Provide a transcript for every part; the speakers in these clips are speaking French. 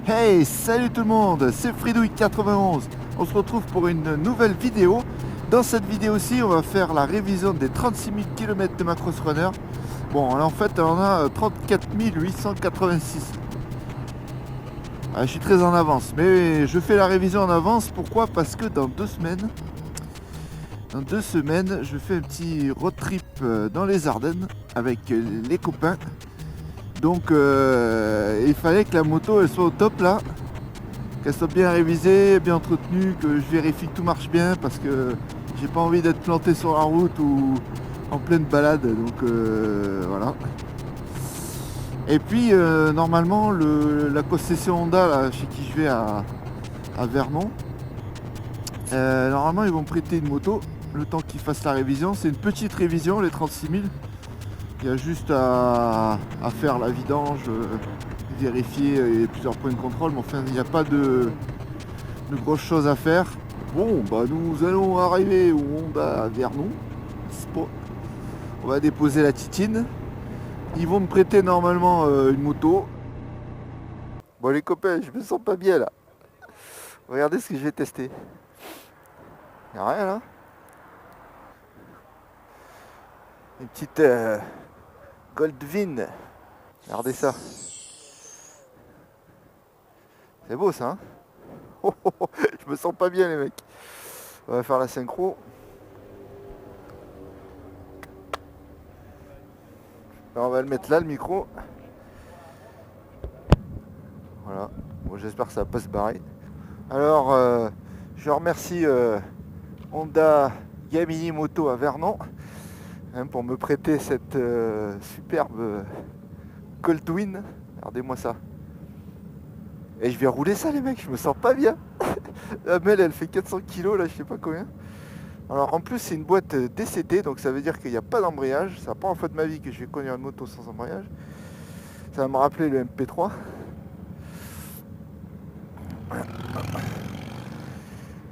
Hey, salut tout le monde, c'est Fridouille91. On se retrouve pour une nouvelle vidéo. Dans cette vidéo-ci, on va faire la révision des 36 000 km de ma Cross Runner. Bon, en fait, on a 34 886. Ah, je suis très en avance, mais je fais la révision en avance. Pourquoi? Parce que dans 2 semaines, je fais un petit road trip dans les Ardennes avec les copains. Donc il fallait que la moto elle soit au top là, qu'elle soit bien révisée, bien entretenue, que je vérifie que tout marche bien parce que j'ai pas envie d'être planté sur la route ou en pleine balade, donc voilà. Et puis normalement la concession Honda là, chez qui je vais à Vernon, normalement ils vont me prêter une moto le temps qu'ils fassent la révision. C'est une petite révision, les 36 000. Il y a juste à faire la vidange, vérifier plusieurs points de contrôle, mais enfin il n'y a pas de grosses choses à faire. Bon, bah nous allons arriver au Honda à Vernon. On va déposer la titine. Ils vont me prêter normalement une moto. Bon les copains, je me sens pas bien là. Regardez ce que je vais tester. Y'a rien là. Une petite Goldwyn. Regardez ça. C'est beau ça, hein. Oh, oh, oh, je me sens pas bien les mecs. On va faire la synchro. Alors, on va le mettre là le micro. Voilà. Bon, j'espère que ça va pas se barrer. Alors je remercie Honda Yamini Moto à Vernon pour me prêter cette superbe Goldwyn. Regardez-moi ça. Et je vais rouler ça les mecs, je me sens pas bien. La mêle elle fait 400 kg là, je sais pas combien. Alors en plus c'est une boîte DCT, donc ça veut dire qu'il n'y a pas d'embrayage. C'est la première fois de ma vie que je vais conduire une moto sans embrayage. Ça va me rappeler le MP3.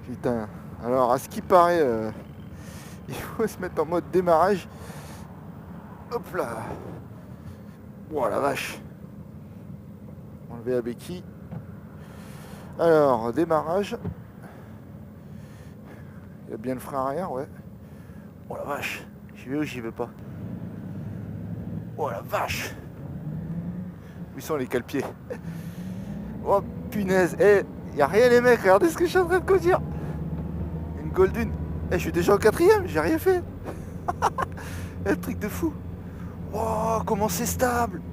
Putain. Alors à ce qui paraît, il faut se mettre en mode démarrage. Hop là. Oh la vache. Enlever la béquille. Alors, démarrage. Il y a bien le frein arrière, ouais. Oh la vache. J'y vais ou j'y vais pas? Oh la vache. Où sont les cale-pieds? Oh punaise. Eh, y a rien les mecs, regardez ce que je suis en train de conduire. Une Goldwyn. Eh, je suis déjà en 4ème, j'ai rien fait. Eh, truc de fou. Oh, comment c'est stable.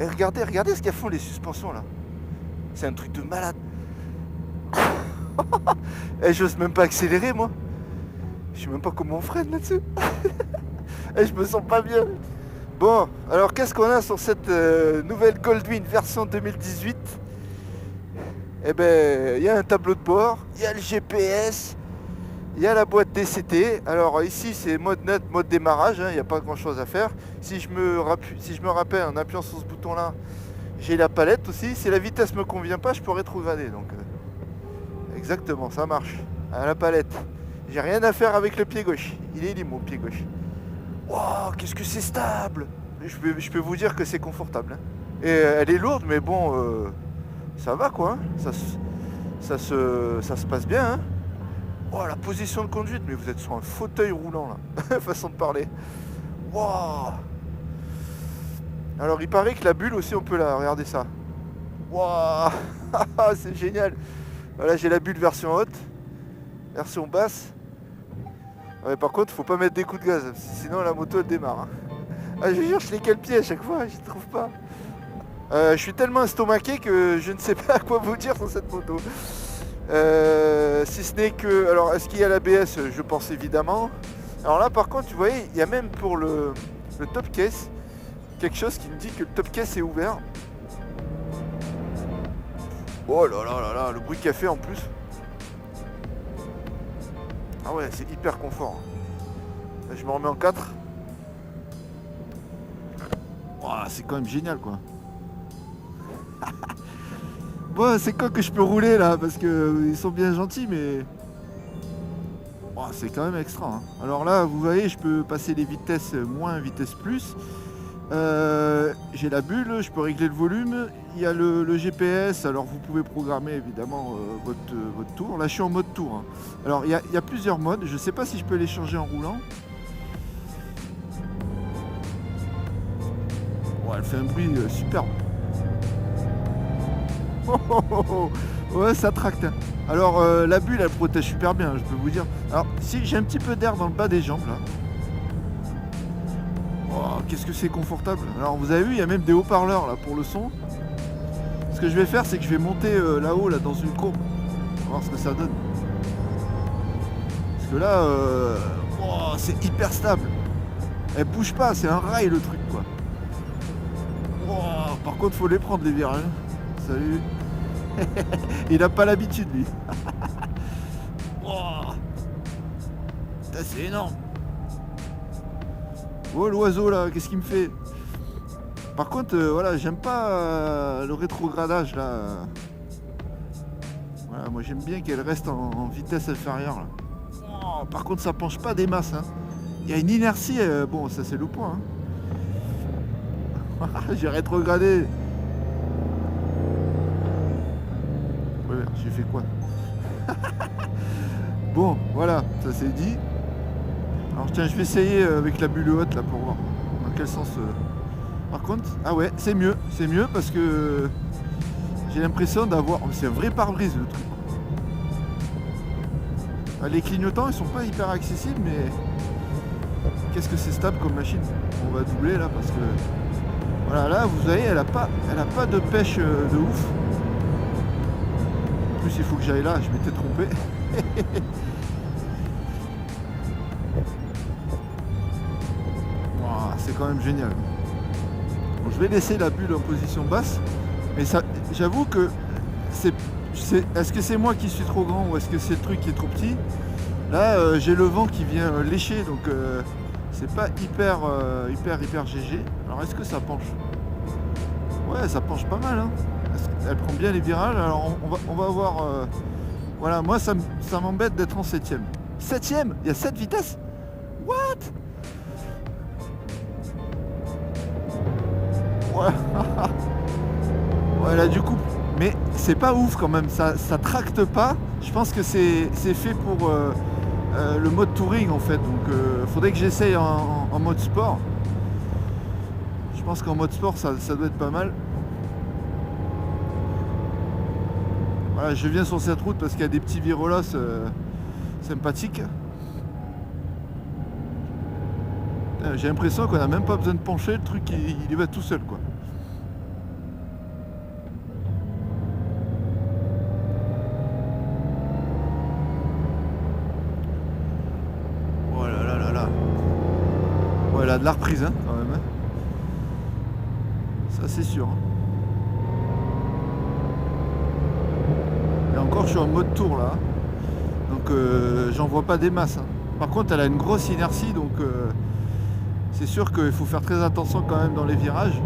Et regardez ce qu'elles font les suspensions là. C'est un truc de malade. Et j'ose même pas accélérer moi. Je sais même pas comment on freine là-dessus. Et je me sens pas bien. Bon, alors qu'est-ce qu'on a sur cette nouvelle Goldwyn version 2018? Eh ben, il y a un tableau de bord, il y a le GPS, il y a la boîte DCT. Alors ici c'est mode net, mode démarrage, il n'y a pas grand chose à faire. Si je me rappelle en appuyant sur ce bouton là, j'ai la palette aussi. Si la vitesse me convient pas, je peux rétrograder. Donc exactement, ça marche. À la palette. J'ai rien à faire avec le pied gauche. Il est libre mon pied gauche. Wow, qu'est-ce que c'est stable. Je peux vous dire que c'est confortable. Et elle est lourde, mais bon, ça va quoi. Ça se passe bien. Hein. Oh, la position de conduite, mais vous êtes sur un fauteuil roulant là. Façon de parler. Wow. Alors il paraît que la bulle aussi on peut la... Regardez ça. Waouh. C'est génial. Voilà, j'ai la bulle version haute. Version basse. Ouais, par contre faut pas mettre des coups de gaz, sinon la moto elle démarre. Hein. Ah, je vous jure, je les cale-pieds à chaque fois, je ne trouve pas. Je suis tellement estomaqué que je ne sais pas à quoi vous dire sur cette moto. Si ce n'est que... Alors est-ce qu'il y a l'ABS? Je pense évidemment. Alors là par contre, vous voyez, il y a même pour le top case quelque chose qui me dit que le top case est ouvert. Oh là là là là, le bruit qu'il a fait en plus. Ah ouais, c'est hyper confort. Là, je me remets en 4. Oh, c'est quand même génial quoi. Bon, c'est quoi que je peux rouler là? Parce que ils sont bien gentils, mais... Oh, c'est quand même extra. Hein. Alors là, vous voyez, je peux passer les vitesses moins, vitesse plus. J'ai la bulle, je peux régler le volume. Il y a le GPS, alors vous pouvez programmer évidemment votre tour. Là je suis en mode tour, hein. Alors il y a plusieurs modes, je ne sais pas si je peux les changer en roulant. Oh, elle fait un bruit superbe. Oh, oh, oh, oh. Ouais, ça tracte, hein. Alors la bulle elle protège super bien, je peux vous dire. Alors si j'ai un petit peu d'air dans le bas des jambes là. Oh, qu'est-ce que c'est confortable. Alors vous avez vu, il y a même des haut-parleurs là pour le son. Ce que je vais faire, c'est que je vais monter là-haut là dans une courbe. On va voir ce que ça donne. Parce que là, oh, c'est hyper stable. Elle bouge pas, c'est un rail le truc quoi. Oh, par contre, faut les prendre les virages. Salut. Il a pas l'habitude lui. Oh, c'est énorme. Oh l'oiseau là, qu'est-ce qu'il me fait? Par contre, voilà, j'aime pas le rétrogradage là. Voilà, moi j'aime bien qu'elle reste en vitesse inférieure là. Oh, par contre, ça penche pas des masses, hein. Il y a une inertie, bon, ça c'est le point, hein. J'ai rétrogradé. Ouais, j'ai fait quoi? Bon, voilà, ça c'est dit. Alors tiens, je vais essayer avec la bulle haute là pour voir dans quel sens. Par contre, ah ouais, c'est mieux parce que j'ai l'impression d'avoir. Oh, c'est un vrai pare-brise le truc. Les clignotants ils sont pas hyper accessibles, mais qu'est-ce que c'est stable comme machine. On va doubler là parce que voilà, là vous voyez, elle a pas de pêche de ouf. En plus il faut que j'aille là, je m'étais trompé. Wow, c'est quand même génial. Bon, je vais laisser la bulle en position basse, mais ça, j'avoue que est-ce que c'est moi qui suis trop grand ou est-ce que c'est le truc qui est trop petit? Là j'ai le vent qui vient lécher, donc c'est pas hyper GG. Alors est-ce que ça penche? Ouais, ça penche pas mal, hein. Elle prend bien les virages. Alors on va voir. Voilà, moi ça m'embête d'être en 7ème. 7ème? Il y a 7 vitesses? What? Ouais. Ouais, là du coup. Mais c'est pas ouf quand même, ça tracte pas. Je pense que c'est fait pour le mode touring en fait. Donc faudrait que j'essaye en mode sport. Je pense qu'en mode sport ça doit être pas mal. Voilà, je viens sur cette route parce qu'il y a des petits virolos sympathiques. J'ai l'impression qu'on n'a même pas besoin de pencher, le truc il y va tout seul quoi. Oh là là là là. Ouais, elle a de la reprise hein, quand même. Hein. Ça c'est sûr. Et encore je suis en mode tour là. Donc j'en vois pas des masses. Hein. Par contre elle a une grosse inertie donc c'est sûr qu'il faut faire très attention quand même dans les virages.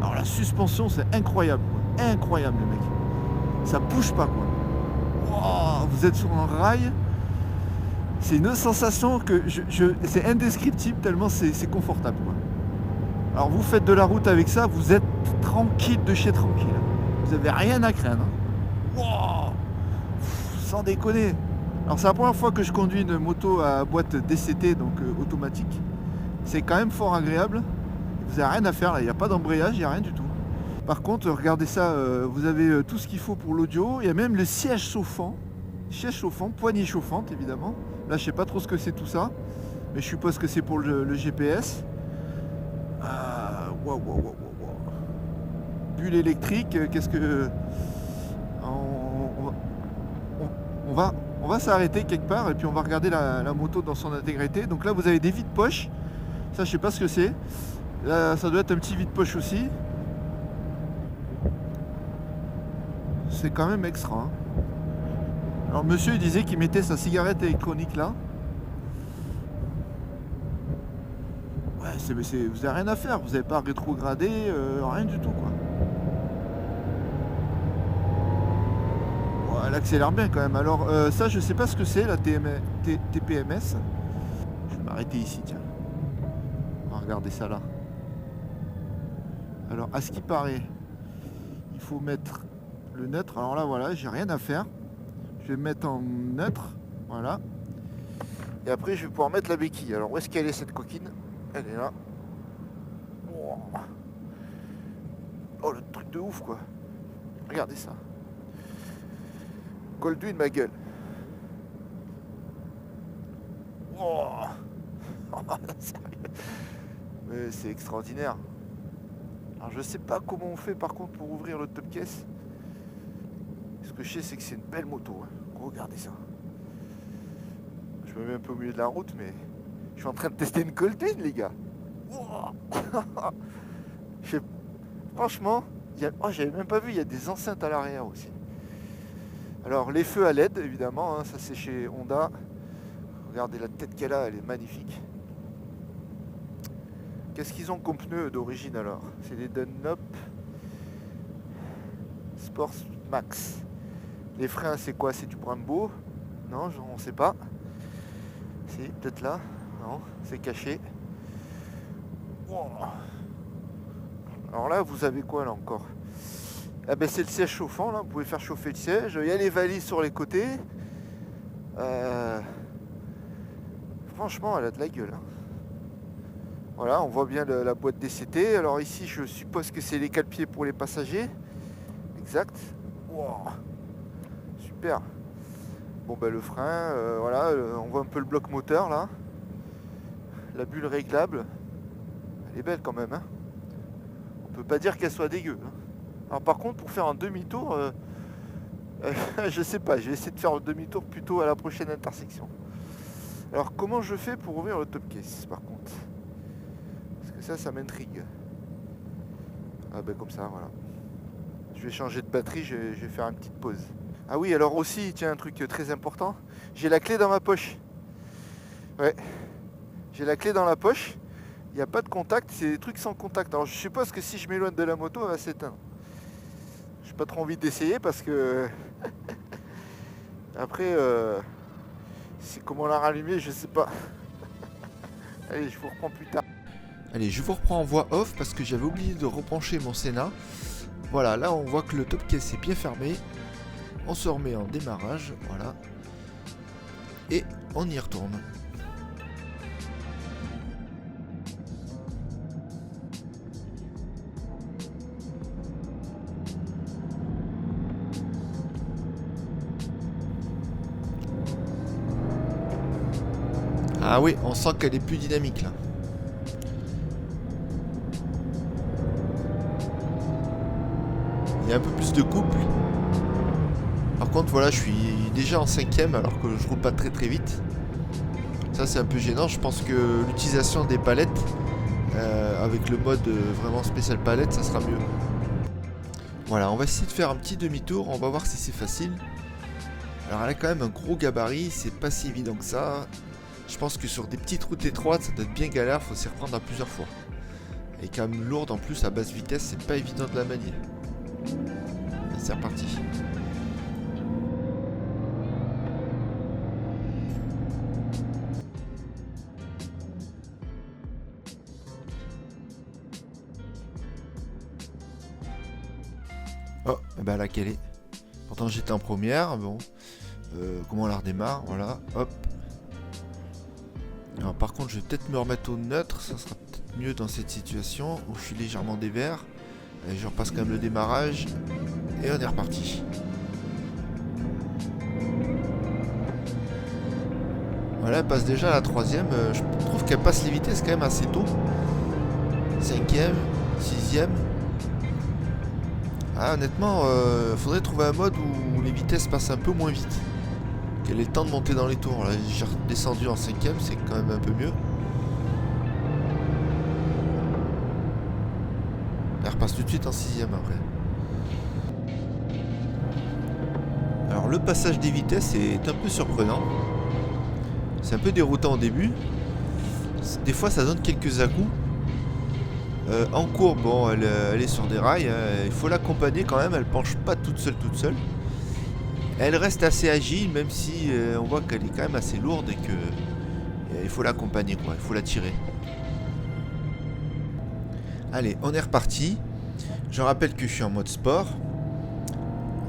Alors la suspension c'est incroyable quoi. Incroyable les mecs. Ça bouge pas quoi. Wow, vous êtes sur un rail. C'est une sensation que c'est indescriptible tellement c'est confortable quoi. Alors vous faites de la route avec ça, vous êtes tranquille de chez tranquille. Vous avez rien à craindre. Hein. Wow, sans déconner. Alors c'est la première fois que je conduis une moto à boîte DCT, donc automatique. C'est quand même fort agréable. Vous n'avez rien à faire là, il n'y a pas d'embrayage, il n'y a rien du tout. Par contre, regardez ça, vous avez tout ce qu'il faut pour l'audio. Il y a même le siège chauffant, poignée chauffante évidemment. Là je sais pas trop ce que c'est tout ça, mais je suppose que c'est pour le GPS. Wow. Bulle électrique, qu'est-ce que... On va s'arrêter quelque part et puis on va regarder la moto dans son intégrité. Donc là vous avez des vides-poches. Ça je sais pas ce que c'est. Là ça doit être un petit vide-poche aussi. C'est quand même extra. Hein. Alors monsieur il disait qu'il mettait sa cigarette électronique là. Ouais, vous avez rien à faire, vous n'avez pas rétrogradé, rien du tout quoi. Elle accélère bien quand même. Alors ça je sais pas ce que c'est la TPMS. Je vais m'arrêter ici tiens. On va Regardez ça là. Alors à ce qui paraît, il faut mettre le neutre. Alors là voilà, j'ai rien à faire. Je vais me mettre en neutre. Voilà. Et après je vais pouvoir mettre la béquille. Alors où est-ce qu'elle est cette coquine? Elle est là. Oh le truc de ouf quoi. Regardez ça. Goldwyn ma gueule. Oh. Mais c'est extraordinaire. Alors je sais pas comment on fait par contre pour ouvrir le top case. Ce que je sais c'est que c'est une belle moto. Hein. Regardez ça. Je me mets un peu au milieu de la route mais je suis en train de tester une Goldwyn les gars. Franchement, j'avais même pas vu, il y a des enceintes à l'arrière aussi. Alors les feux à LED évidemment, hein, ça c'est chez Honda. Regardez la tête qu'elle a, elle est magnifique. Qu'est-ce qu'ils ont comme pneus d'origine alors? C'est des Dunlop Sport Max. Les freins c'est quoi? C'est du Brembo? Non, on ne sait pas. C'est peut-être là. Non, c'est caché. Wow. Alors là, vous avez quoi là encore? Ah ben c'est le siège chauffant là, vous pouvez faire chauffer le siège. Il y a les valises sur les côtés. Franchement, elle a de la gueule. Hein. Voilà, on voit bien la boîte DCT. Alors ici, je suppose que c'est les cale-pieds pour les passagers. Exact. Wow. Super. Bon ben le frein, voilà, on voit un peu le bloc moteur là. La bulle réglable. Elle est belle quand même. Hein. On peut pas dire qu'elle soit dégueu. Hein. Alors par contre, pour faire un demi-tour, je sais pas, je vais essayer de faire un demi-tour plutôt à la prochaine intersection. Alors comment je fais pour ouvrir le top case par contre? Parce que ça m'intrigue. Ah ben comme ça, voilà. Je vais changer de batterie, je vais faire une petite pause. Ah oui, alors aussi, tiens, un truc très important, j'ai la clé dans ma poche. Ouais, j'ai la clé dans la poche, il n'y a pas de contact, c'est des trucs sans contact. Alors je suppose que si je m'éloigne de la moto, elle va s'éteindre. J'ai pas trop envie d'essayer parce que... Après, c'est comment la rallumer, je sais pas. Allez, je vous reprends plus tard. Allez, je vous reprends en voix off parce que j'avais oublié de rebrancher mon Senna. Voilà, là on voit que le top case est bien fermé. On se remet en démarrage, voilà. Et on y retourne. Ah oui, on sent qu'elle est plus dynamique là. Il y a un peu plus de couple. Par contre, voilà, je suis déjà en 5ème alors que je roule pas très très vite. Ça, c'est un peu gênant. Je pense que l'utilisation des palettes, avec le mode vraiment spécial palette, ça sera mieux. Voilà, on va essayer de faire un petit demi-tour. On va voir si c'est facile. Alors, elle a quand même un gros gabarit. C'est pas si évident que ça. Je pense que sur des petites routes étroites, ça doit être bien galère. Faut s'y reprendre à plusieurs fois. Elle est quand même lourde en plus à basse vitesse. C'est pas évident de la manier. C'est reparti. Oh, bah là qu'elle est. Pourtant j'étais en première, bon. Comment on la redémarre, voilà, hop. Alors par contre je vais peut-être me remettre au neutre, ça sera peut-être mieux dans cette situation où je suis légèrement dévers. Allez, je repasse quand même le démarrage. Et on est reparti. Voilà, elle passe déjà à la 3ème. Je trouve qu'elle passe les vitesses quand même assez tôt. 5ème, 6ème. Ah, honnêtement, faudrait trouver un mode où les vitesses passent un peu moins vite. Qu'elle ait le temps de monter dans les tours. Là, j'ai redescendu en 5ème, c'est quand même un peu mieux. Elle repasse tout de suite en 6ème après. Alors le passage des vitesses est un peu surprenant. C'est un peu déroutant au début. Des fois ça donne quelques à-coups. En courbe, bon, elle est sur des rails. Il faut l'accompagner quand même. Elle penche pas toute seule. Elle reste assez agile, même si on voit qu'elle est quand même assez lourde et que il faut l'accompagner, quoi. Il faut la tirer. Allez, on est reparti. Je rappelle que je suis en mode sport.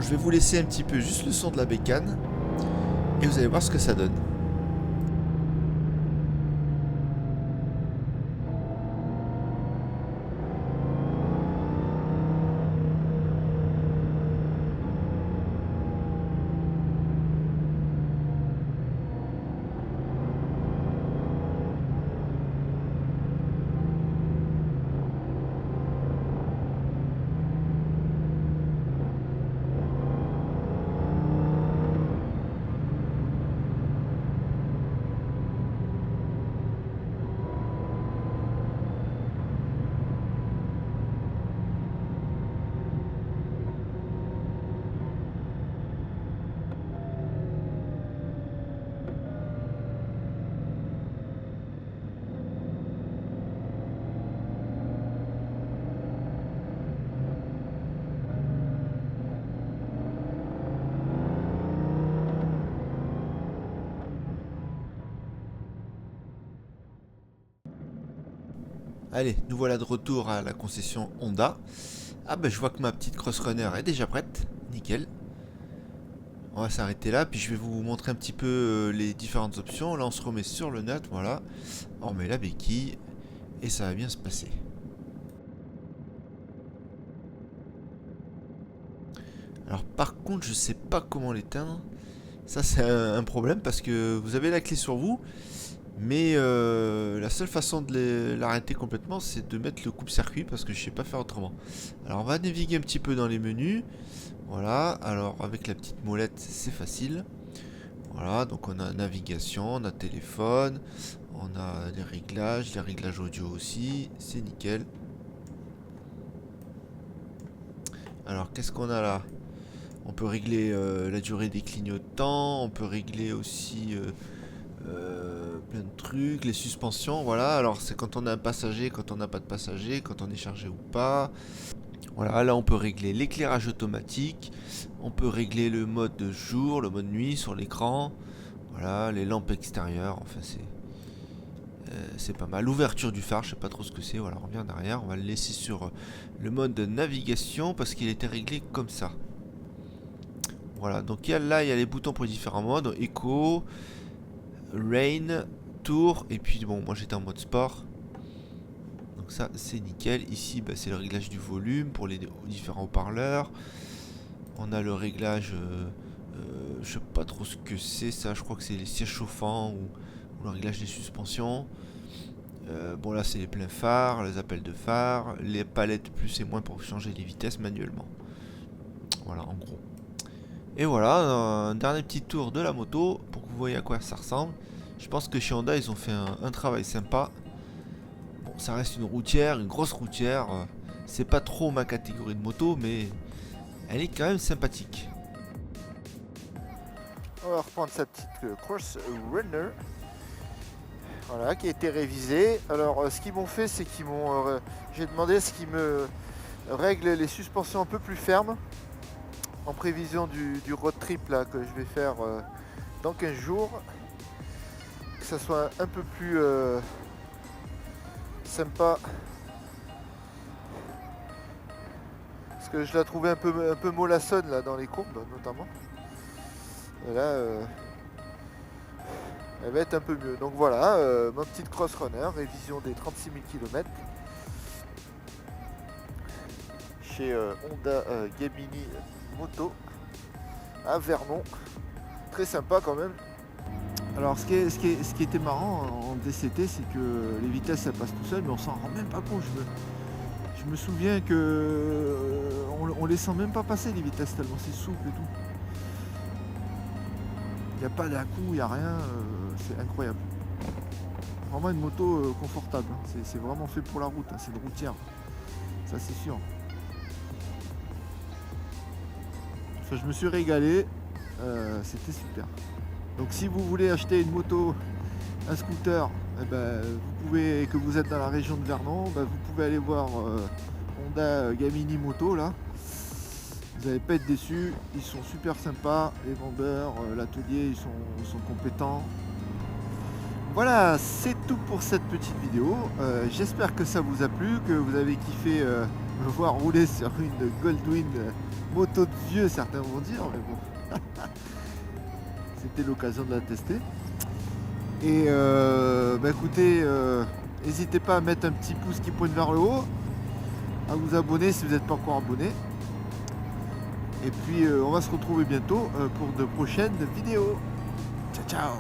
Je vais vous laisser un petit peu juste le son de la bécane. Et vous allez voir ce que ça donne. Allez, nous voilà de retour à la concession Honda. Ah ben je vois que ma petite Cross Runner est déjà prête. Nickel. On va s'arrêter là, puis je vais vous montrer un petit peu les différentes options. Là on se remet sur le nut, voilà. On met la béquille et ça va bien se passer. Alors par contre je sais pas comment l'éteindre. Ça c'est un problème parce que vous avez la clé sur vous. Mais la seule façon de l'arrêter complètement, c'est de mettre le coupe-circuit parce que je sais pas faire autrement. Alors on va naviguer un petit peu dans les menus. Voilà, alors avec la petite molette, c'est facile. Voilà, donc on a navigation, on a téléphone, on a les réglages audio aussi, c'est nickel. Alors qu'est-ce qu'on a là? On peut régler la durée des clignotants, on peut régler aussi... plein de trucs, les suspensions, voilà. Alors c'est quand on a un passager, quand on n'a pas de passager, quand on est chargé ou pas. Voilà, là on peut régler l'éclairage automatique, on peut régler le mode de jour, le mode nuit sur l'écran. Voilà, les lampes extérieures, enfin c'est pas mal. L'ouverture du phare, je sais pas trop ce que c'est. Voilà, on revient en arrière, on va le laisser sur le mode de navigation parce qu'il était réglé comme ça. Voilà, donc là il y a les boutons pour les différents modes, éco, Rain, Tour, et puis bon, moi j'étais en mode sport. Donc ça c'est nickel. Ici bah, c'est le réglage du volume pour les différents haut-parleurs. On a le réglage, je sais pas trop ce que c'est ça, je crois que c'est les sièges chauffants ou le réglage des suspensions. Bon là c'est les pleins phares, les appels de phare, les palettes plus et moins pour changer les vitesses manuellement. Voilà en gros. Et voilà, un dernier petit tour de la moto pour que vous voyez à quoi ça ressemble. Je pense que chez Honda ils ont fait un travail sympa. Bon, ça reste une routière, une grosse routière. C'est pas trop ma catégorie de moto, mais elle est quand même sympathique. On va reprendre sa petite Cross Runner. Voilà, qui a été révisée. Alors ce qu'ils m'ont fait, c'est qu'ils m'ont... j'ai demandé ce qu'ils me règlent les suspensions un peu plus fermes. En prévision du road trip là, que je vais faire dans 15 jours. Que ça soit un peu plus sympa. Parce que je la trouvais un peu mollassonne là dans les courbes notamment. Et là elle va être un peu mieux. Donc voilà, ma petite Cross Runner, révision des 36 000 km. Chez Honda Gamini Moto à Vernon. Très sympa quand même. Alors ce qui était marrant en DCT, c'est que les vitesses ça passe tout seul, mais on s'en rend même pas compte. Je me souviens que on les sent même pas passer les vitesses tellement c'est souple et tout. Il n'y a pas d'à-coup, il n'y a rien, c'est incroyable. Vraiment une moto confortable, hein. C'est vraiment fait pour la route, hein. C'est une routière, ça c'est sûr. Ça, je me suis régalé, c'était super. Donc si vous voulez acheter une moto, un scooter, eh ben, vous pouvez, et que vous êtes dans la région de Vernon, ben, vous pouvez aller voir Honda Gamini Moto là. Vous n'allez pas être déçus, ils sont super sympas, les vendeurs, l'atelier, ils sont compétents. Voilà, c'est tout pour cette petite vidéo. J'espère que ça vous a plu, que vous avez kiffé me voir rouler sur une Goldwing moto de vieux, certains vont dire, mais bon. C'était l'occasion de la tester. Et écoutez, n'hésitez pas à mettre un petit pouce qui pointe vers le haut, à vous abonner si vous n'êtes pas encore abonné. Et puis on va se retrouver bientôt pour de prochaines vidéos. Ciao ciao.